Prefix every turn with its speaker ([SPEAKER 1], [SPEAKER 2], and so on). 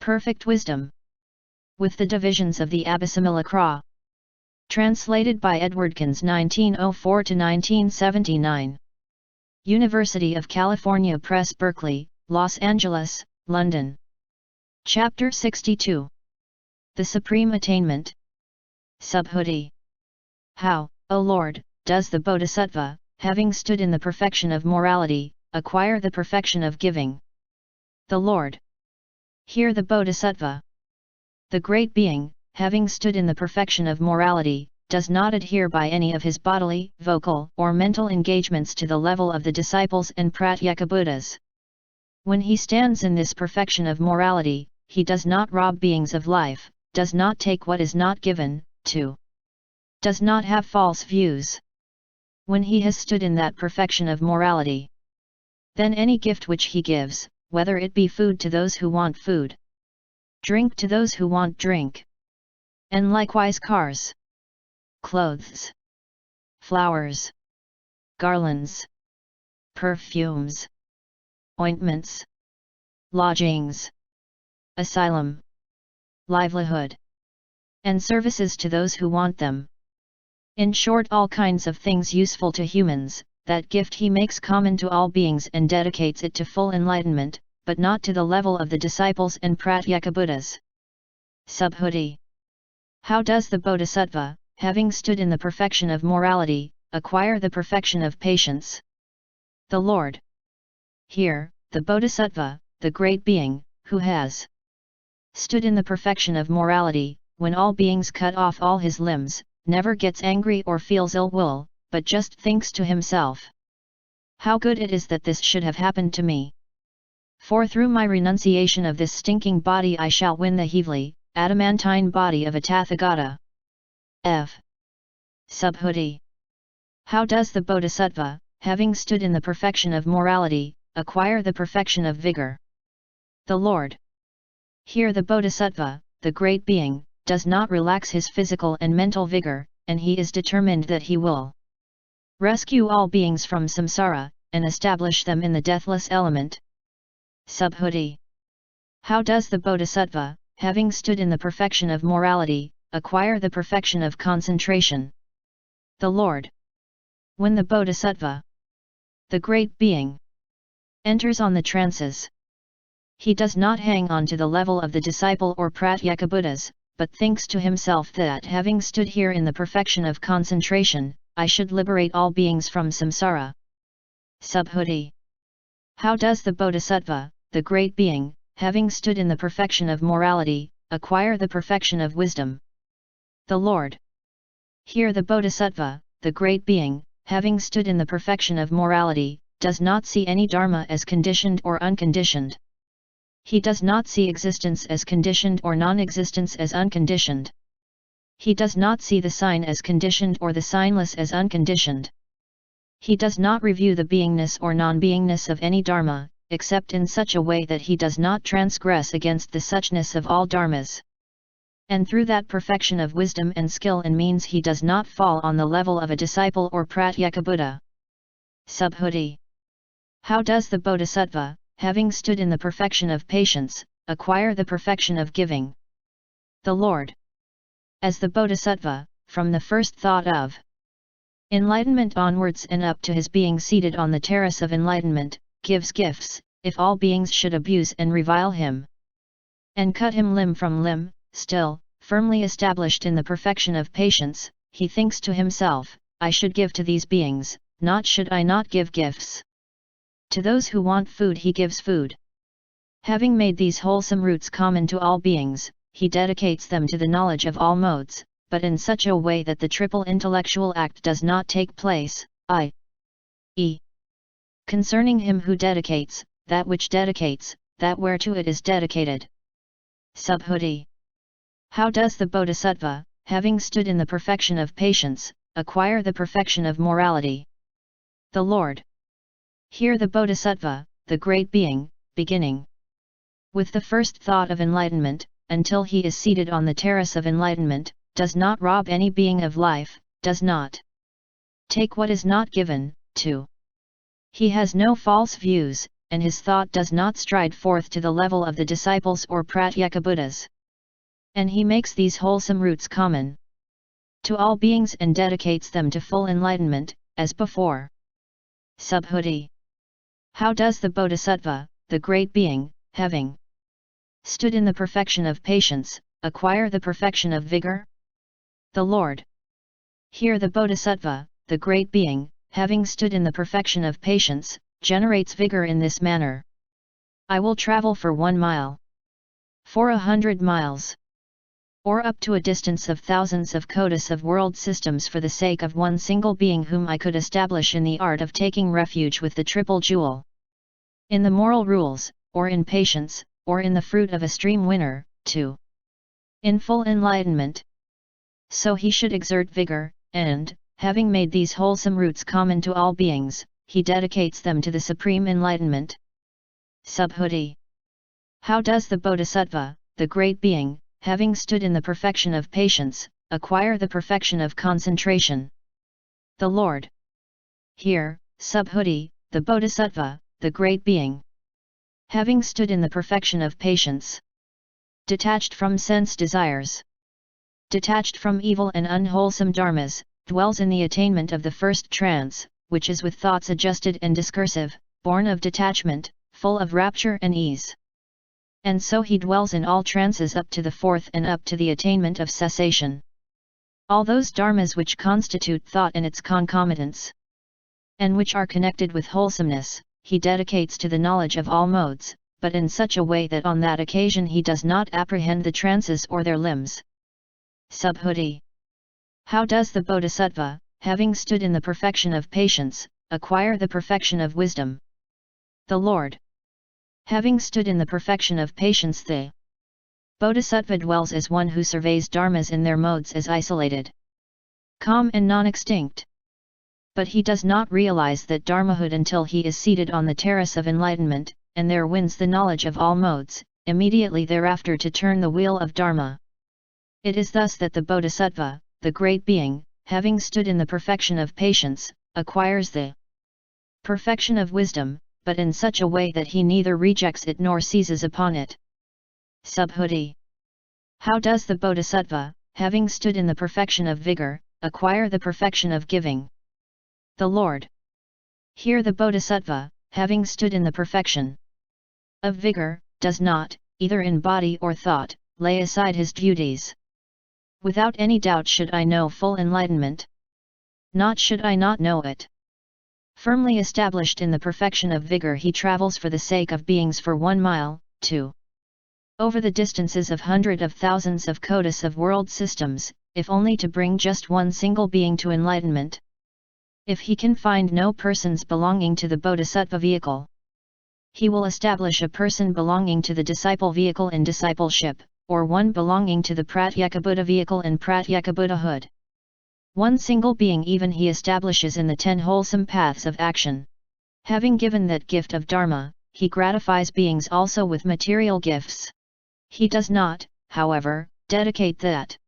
[SPEAKER 1] Perfect Wisdom. With the divisions of the Abhisamilakra. Translated by EdwardConze 1904–1979. University of California Press, Berkeley, Los Angeles, London. Chapter 62. The Supreme Attainment. Subhuti. How, O Lord, does the bodhisattva, having stood in the perfection of morality, acquire the perfection of giving? The Lord. Hear the bodhisattva. The great being, having stood in the perfection of morality, does not adhere by any of his bodily, vocal, or mental engagements to the level of the disciples and pratyekabuddhas. When he stands in this perfection of morality, he does not rob beings of life, does not take what is not given, does not have false views. When he has stood in that perfection of morality, then any gift which he gives, whether it be food to those who want food, drink to those who want drink, and likewise cars, clothes, flowers, garlands, perfumes, ointments, lodgings, asylum, livelihood, and services to those who want them. In short, all kinds of things useful to humans, that gift he makes common to all beings and dedicates it to full enlightenment, but not to the level of the disciples and pratyekabuddhas. Subhuti. How does the bodhisattva, having stood in the perfection of morality, acquire the perfection of patience? The Lord. Here, the bodhisattva, the great being, who has stood in the perfection of morality, when all beings cut off all his limbs, never gets angry or feels ill will, but just thinks to himself, how good it is that this should have happened to me. For through my renunciation of this stinking body I shall win the heavenly, adamantine body of a Tathagata. F. Subhuti. How does the bodhisattva, having stood in the perfection of morality, acquire the perfection of vigor? The Lord. Here the bodhisattva, the great being, does not relax his physical and mental vigor, and he is determined that he will rescue all beings from samsara, and establish them in the deathless element. Subhuti. How does the bodhisattva, having stood in the perfection of morality, acquire the perfection of concentration? The Lord. When the bodhisattva, the great being, enters on the trances, he does not hang on to the level of the disciple or pratyekabuddhas, but thinks to himself that having stood here in the perfection of concentration, I should liberate all beings from samsara. Subhuti. How does the bodhisattva, the great being, having stood in the perfection of morality, acquire the perfection of wisdom? The Lord. Here the bodhisattva, the great being, having stood in the perfection of morality, does not see any dharma as conditioned or unconditioned. He does not see existence as conditioned or non-existence as unconditioned. He does not see the sign as conditioned or the signless as unconditioned. He does not review the beingness or non-beingness of any dharma, except in such a way that he does not transgress against the suchness of all dharmas. And through that perfection of wisdom and skill and means he does not fall on the level of a disciple or pratyekabuddha. Subhuti. How does the bodhisattva, having stood in the perfection of patience, acquire the perfection of giving? The Lord. As the bodhisattva, from the first thought of enlightenment onwards and up to his being seated on the terrace of enlightenment, gives gifts, if all beings should abuse and revile him, and cut him limb from limb, still, firmly established in the perfection of patience, he thinks to himself, I should give to these beings, not should I not give gifts. To those who want food he gives food. Having made these wholesome roots common to all beings, he dedicates them to the knowledge of all modes, but in such a way that the triple intellectual act does not take place, i.e. concerning him who dedicates, that which dedicates, that whereto it is dedicated. Subhuti. How does the bodhisattva, having stood in the perfection of patience, acquire the perfection of morality? The Lord. Here the bodhisattva, the great being, beginning with the first thought of enlightenment, until he is seated on the terrace of enlightenment, does not rob any being of life, does not take what is not given, He has no false views, and his thought does not stride forth to the level of the disciples or pratyekabuddhas. And he makes these wholesome roots common to all beings and dedicates them to full enlightenment, as before. Subhuti. How does the bodhisattva, the great being, having stood in the perfection of patience, acquire the perfection of vigor? The Lord. Here the bodhisattva, the great being, having stood in the perfection of patience, generates vigor in this manner. I will travel for 1 mile. For 100 miles. Or up to a distance of thousands of kotis of world systems for the sake of one single being whom I could establish in the art of taking refuge with the triple jewel. In the moral rules, or in patience, or in the fruit of a stream winner, too. In full enlightenment. So he should exert vigor, and, having made these wholesome roots common to all beings, he dedicates them to the supreme enlightenment. Subhuti. How does the bodhisattva, the great being, having stood in the perfection of patience, acquire the perfection of concentration? The Lord. Here, Subhuti, the bodhisattva, the great being, having stood in the perfection of patience, detached from sense desires, detached from evil and unwholesome dharmas, dwells in the attainment of the first trance, which is with thoughts adjusted and discursive, born of detachment, full of rapture and ease. And so he dwells in all trances up to the fourth and up to the attainment of cessation. All those dharmas which constitute thought and its concomitants, and which are connected with wholesomeness, he dedicates to the knowledge of all modes, but in such a way that on that occasion he does not apprehend the trances or their limbs. Subhuti. How does the bodhisattva, having stood in the perfection of patience, acquire the perfection of wisdom? The Lord. Having stood in the perfection of patience, the bodhisattva dwells as one who surveys dharmas in their modes as isolated, calm and non-extinct. But he does not realize that dharmahood until he is seated on the terrace of enlightenment, and there wins the knowledge of all modes, immediately thereafter to turn the wheel of dharma. It is thus that the bodhisattva, the great being, having stood in the perfection of patience, acquires the perfection of wisdom, but in such a way that he neither rejects it nor seizes upon it. Subhuti. How does the bodhisattva, having stood in the perfection of vigor, acquire the perfection of giving? The Lord. Here the bodhisattva, having stood in the perfection of vigor, does not, either in body or thought, lay aside his duties. Without any doubt should I know full enlightenment. Not should I not know it. Firmly established in the perfection of vigor he travels for the sake of beings for 1 mile, 2. Over the distances of hundreds of thousands of kotis of world systems, if only to bring just one single being to enlightenment. If he can find no persons belonging to the bodhisattva vehicle, he will establish a person belonging to the disciple vehicle in discipleship, or one belonging to the pratyekabuddha vehicle in pratyekabuddhahood. One single being even he establishes in the 10 wholesome paths of action. Having given that gift of Dharma, he gratifies beings also with material gifts. He does not, however, dedicate that